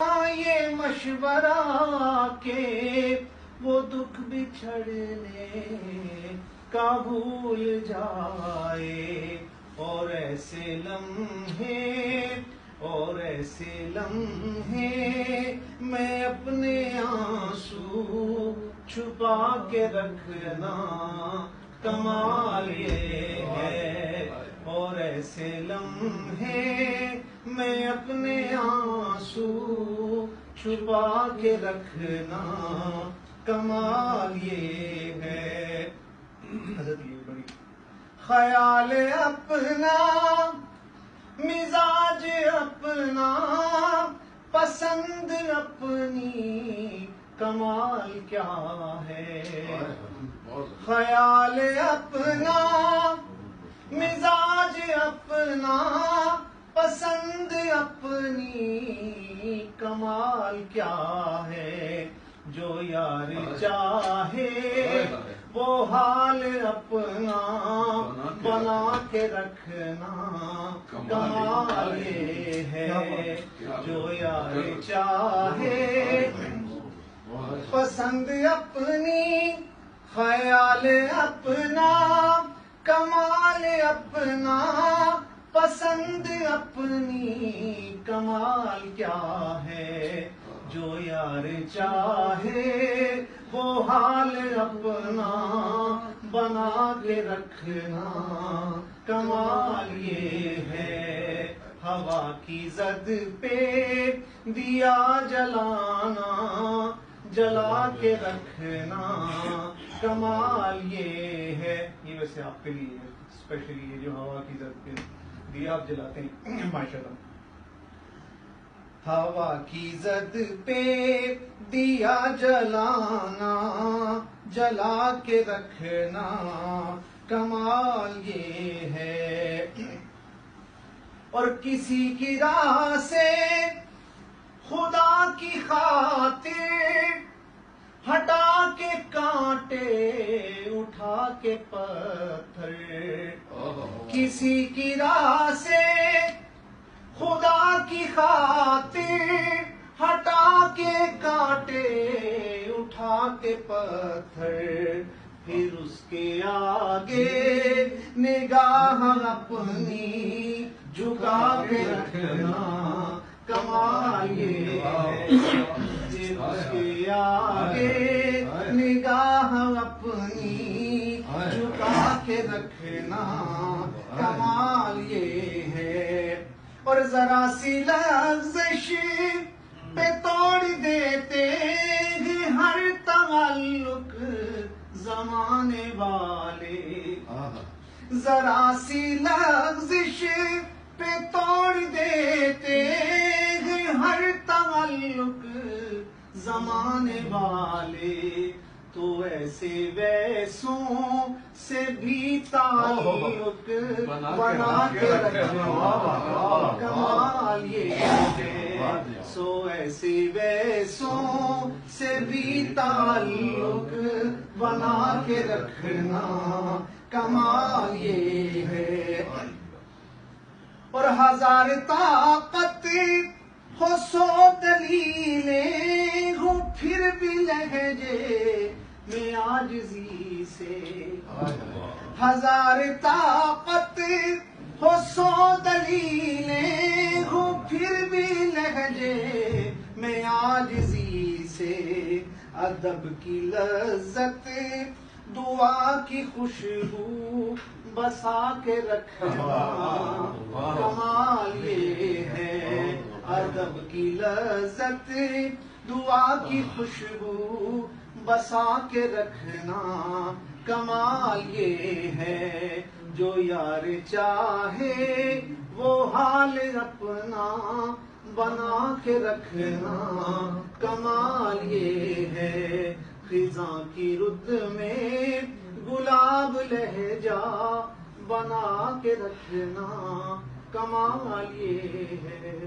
یہ مشورہ کہ وہ دکھ بچھڑنے کا بھول جائے، اور ایسے لمحے میں اپنے آنسو چھپا کے رکھنا کمال یہ ہے، اور ایسے لمحے میں اپنے آنسو چھپا کے رکھنا کمال یہ ہے۔ حضرت یہ بڑی خیال اپنا، مزاج اپنا، پسند اپنی، کمال کیا ہے۔ خیال اپنا، مزاج اپنا، پسند اپنی، کمال کیا ہے۔ جو یار چاہے وہ حال اپنا بنا کے رکھنا کمال یہ ہے۔ جو یار چاہے پسند اپنی، خیال اپنا، کمال اپنا، پسند اپنی، کمال کیا ہے۔ جو یار چاہے وہ حال اپنا بنا کے رکھنا کمال یہ ہے۔ ہوا کی زد پہ دیا جلانا، جلا کے رکھنا کمال یہ ہے۔ یہ ویسے آپ کے لیے اسپیشلی یہ جو ہوا کی زد پہ دیا آپ جلاتے ہیں، ماشاءاللہ۔ ہوا کی زد پہ دیا جلانا، جلا کے رکھنا کمال یہ ہے۔ اور کسی کی راہ سے خدا کی خاطر ہٹا کے کانٹے، اٹھا کے پتھر، کسی کی راہ سے خدا کی خاطر ہٹا کے کانٹے، اٹھا کے پتھر، پھر اس کے آگے نگاہ اپنی جھکا کے رکھنا کمال یہ ہے۔ پھر اس کے آگے نگاہ اپنی جھکا کے رکھنا کمال یہ ہے۔ اور ذرا سی لغزش پہ توڑ دیتے ہیں ہر تعلق زمانے والے، ذرا سی لغزش پہ توڑ دیتے ہیں ہر تعلق زمانے والے، تو ایسے ویسوں سے بھی تعلق بنا کے رکھنا کمال یہ ہے۔ سو ایسے ویسوں سے بھی تعلق بنا کے رکھنا کمال یہ ہے۔ اور ہزار طاقت ہو، سو دلیلیں ہوں، پھر بھی لہجے میں عاجزی سے، ہزار طاقت ہو، سو دلیلیں ہوں، پھر بھی لہجے میں عاجزی سے، ادب کی لذت، دعا کی خوشبو بسا کے رکھنا کمال یہ ہے۔ ادب کی لذت، دعا کی خوشبو بسا کے رکھنا کمال یہ ہے۔ جو یار چاہے وہ حال اپنا بنا کے رکھنا کمال یہ ہے۔ خزاں کی رد میں گلاب لہجہ بنا کے رکھنا کمال یہ ہے۔